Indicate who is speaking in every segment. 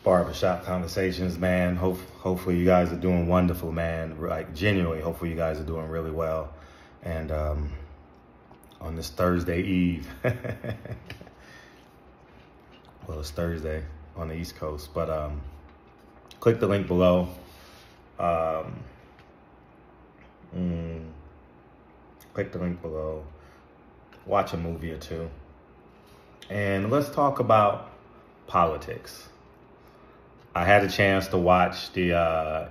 Speaker 1: Barbershop Conversations, man. Hopefully you guys are doing wonderful, man. Like, genuinely, hopefully you guys are doing really well. And on this Thursday Eve, well, it's Thursday on the East Coast, but click the link below. Click the link below. Watch a movie or two. And let's talk about politics. I had a chance to watch the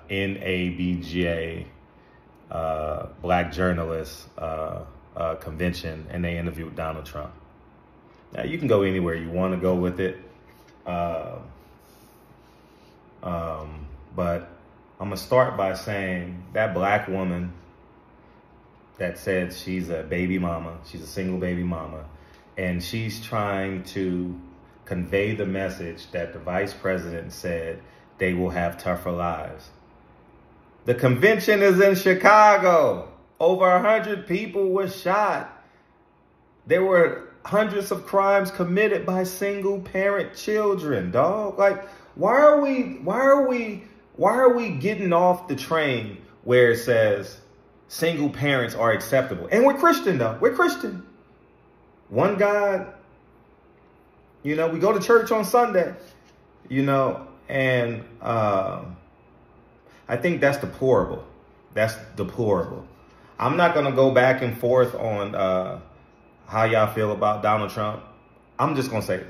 Speaker 1: NABJ Black Journalists convention, and they interviewed Donald Trump. Now, you can go anywhere you want to go with it. But I'm going to start by saying that black woman that said she's a baby mama, she's a single baby mama, and she's trying to convey the message that the vice president said they will have tougher lives. The convention is in Chicago. Over 100 people were shot. There were hundreds of crimes committed by single parent children, dog. Like, why are we getting off the train where it says single parents are acceptable? And we're Christian, though. We're Christian. One God. You know, we go to church on Sunday, you know, and I think that's deplorable. That's deplorable. I'm not going to go back and forth on how y'all feel about Donald Trump. I'm just going to say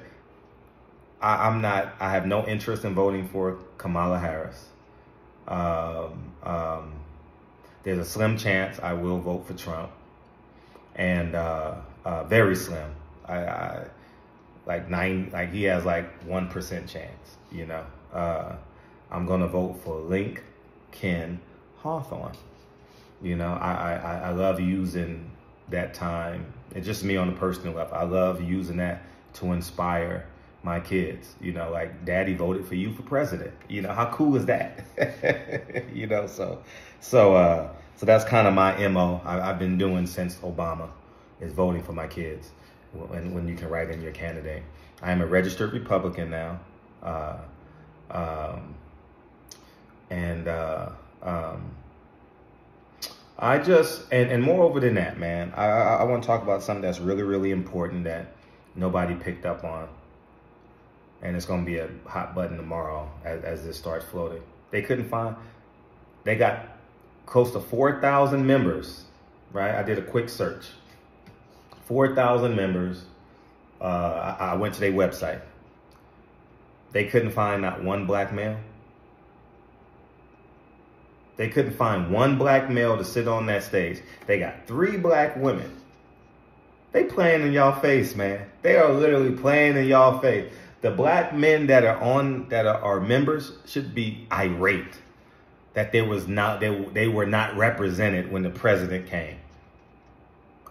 Speaker 1: I have no interest in voting for Kamala Harris. There's a slim chance I will vote for Trump, and very slim. He has like 1% chance, you know. I'm gonna vote for Lincoln Hawthorne. You know, I love using that time. It's just me on a personal level. I love using that to inspire my kids. You know, like, Daddy voted for you for president. You know, how cool is that? You know, so that's kind of my MO. I've been doing since Obama, is voting for my kids. When you can write in your candidate. I am a registered Republican now. And moreover than that, man, I want to talk about something that's really, really important that nobody picked up on. And it's going to be a hot button tomorrow as this starts floating. They got close to 4,000 members, right? I did a quick search. 4,000 members. I went to their website. They couldn't find not one black male. They couldn't find one black male to sit on that stage. They got 3 black women. They playing in y'all face, man. They are literally playing in y'all face. The black men that are members should be irate that they were not represented when the president came.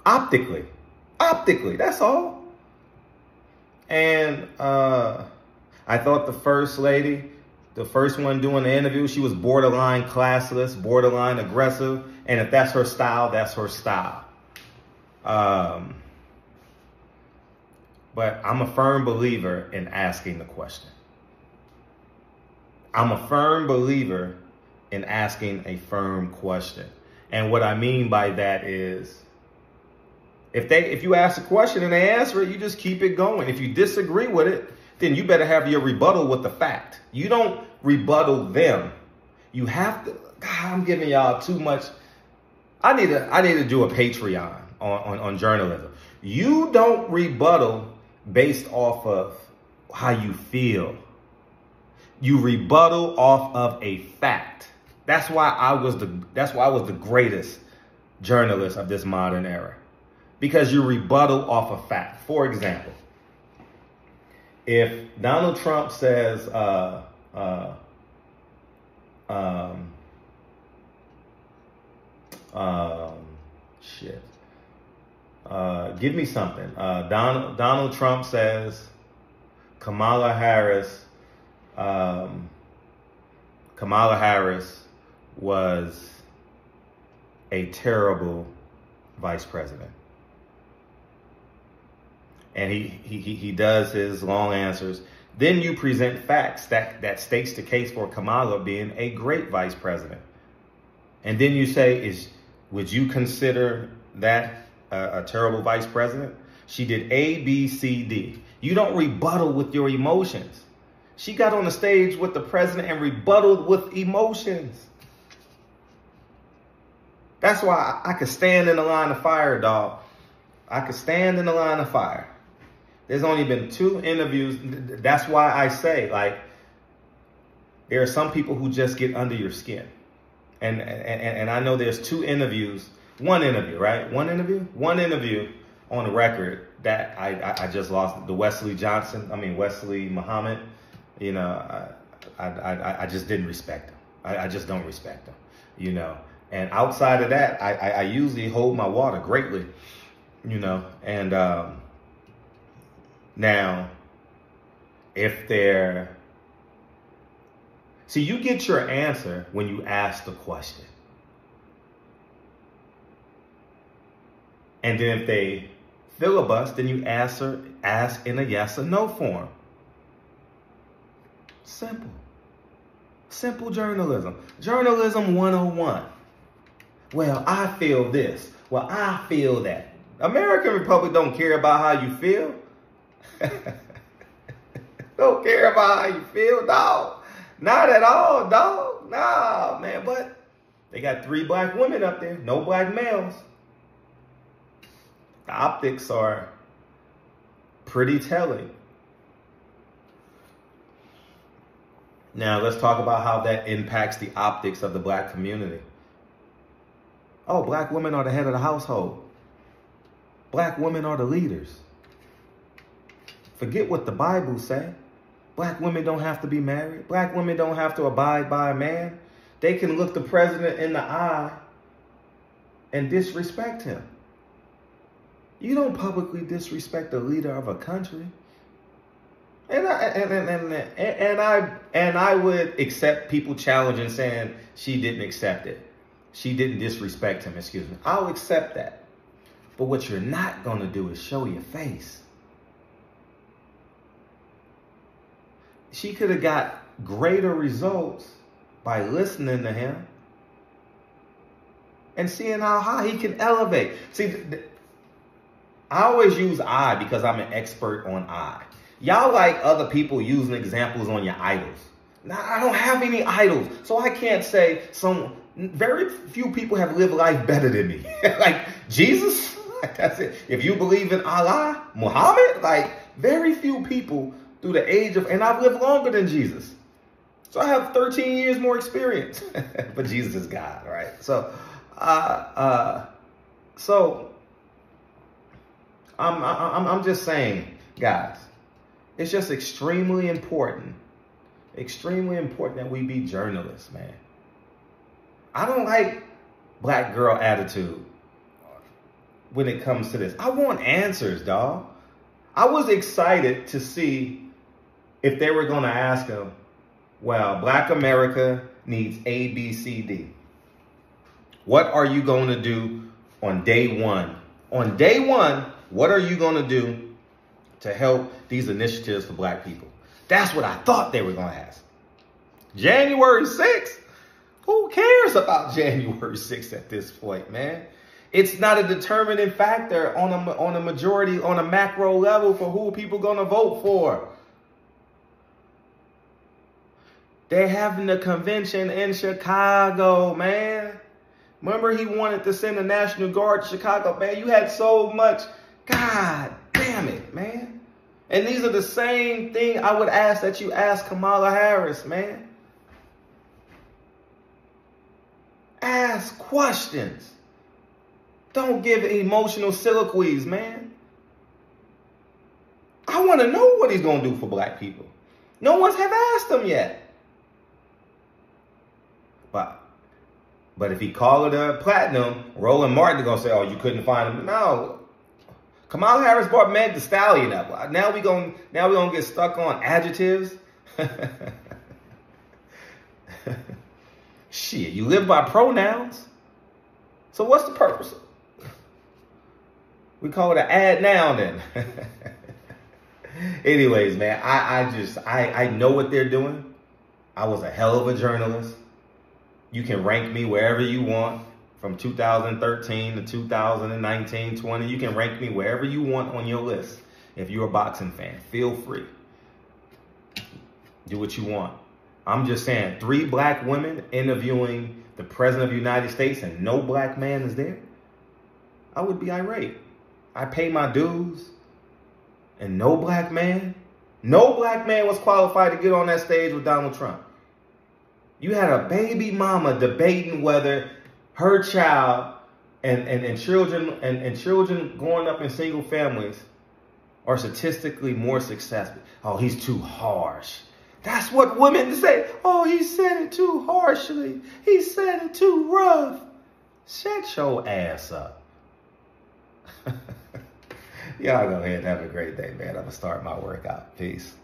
Speaker 1: Optically, that's all. And I thought the first lady, the first one doing the interview, she was borderline classless, borderline aggressive. And if that's her style, that's her style. But I'm a firm believer in asking the question. I'm a firm believer in asking a firm question. And what I mean by that is, if you ask a question and they answer it, you just keep it going. If you disagree with it, then you better have your rebuttal with the fact. You don't rebuttal them. You have to. God, I'm giving y'all too much. I need to do a Patreon on journalism. You don't rebuttal based off of how you feel. You rebuttal off of a fact. That's why I was the greatest journalist of this modern era. Because you rebuttal off a fact. For example, if Donald Trump says, give me something. Donald Trump says Kamala Harris was a terrible vice president. And he does his long answers. Then you present facts that states the case for Kamala being a great vice president. And then you say, would you consider that a terrible vice president? She did A, B, C, D. You don't rebuttal with your emotions. She got on the stage with the president and rebutted with emotions. That's why I could stand in the line of fire, dog. I could stand in the line of fire. There's only been 2 interviews. That's why I say, like, there are some people who just get under your skin. And I know there's 2 interviews, one interview on the record that I just lost. The Wesley Muhammad, you know, I just didn't respect him. I just don't respect him, you know. And outside of that, I usually hold my water greatly, you know. And now, if they're... See, you get your answer when you ask the question. And then if they filibust, then you ask in a yes or no form. Simple. Simple journalism. Journalism 101. Well, I feel this. Well, I feel that. American Republic don't care about how you feel. Don't care about how you feel, dog. Not at all, dog. Nah, man. But they got 3 black women up there. No black males. The optics are pretty telling. Now, let's talk about how that impacts the optics of the black community. Oh, black women are the head of the household. Black women are the leaders. Forget what the Bible say. Black women don't have to be married. Black women don't have to abide by a man. They can look the president in the eye and disrespect him. You don't publicly disrespect the leader of a country. And I would accept people challenging saying she didn't accept it. She didn't disrespect him, excuse me. I'll accept that. But what you're not going to do is show your face. She could have got greater results by listening to him and seeing how high he can elevate. See, I always use I because I'm an expert on I. Y'all like other people using examples on your idols. Now, I don't have any idols, so I can't say very few people have lived life better than me. Like Jesus, that's it. If you believe in Allah, Muhammad, like very few people through the age of, and I've lived longer than Jesus. So I have 13 years more experience, but Jesus is God, right? So, I'm just saying, guys, it's just extremely important that we be journalists, man. I don't like black girl attitude when it comes to this. I want answers, dog. I was excited to see if they were going to ask him, well, Black America needs A, B, C, D. What are you going to do on day one? On day one, what are you going to do to help these initiatives for black people? That's what I thought they were going to ask. January 6th? Who cares about January 6th at this point, man? It's not a determining factor on a majority, on a macro level for who people going to vote for. They're having a convention in Chicago, man. Remember he wanted to send the National Guard to Chicago, man. You had so much. God damn it, man. And these are the same thing I would ask that you ask Kamala Harris, man. Ask questions. Don't give emotional soliloquies, man. I want to know what he's going to do for black people. No one's have asked him yet. But if he call it a platinum, Roland Martin going to say, oh, you couldn't find him. No. Kamala Harris brought Meg Thee Stallion up. Now we gonna get stuck on adjectives. Shit, you live by pronouns. So what's the purpose? We call it an ad now then. Anyways, man, I know what they're doing. I was a hell of a journalist. You can rank me wherever you want from 2013 to 2019, 20. You can rank me wherever you want on your list. If you're a boxing fan, feel free. Do what you want. I'm just saying, 3 black women interviewing the president of the United States and no black man is there, I would be irate. I pay my dues and no black man was qualified to get on that stage with Donald Trump. You had a baby mama debating whether her child and children growing up in single families are statistically more successful. Oh, he's too harsh. That's what women say. Oh, he said it too harshly. He said it too rough. Shut your ass up. Y'all go ahead and have a great day, man. I'm going to start my workout. Peace.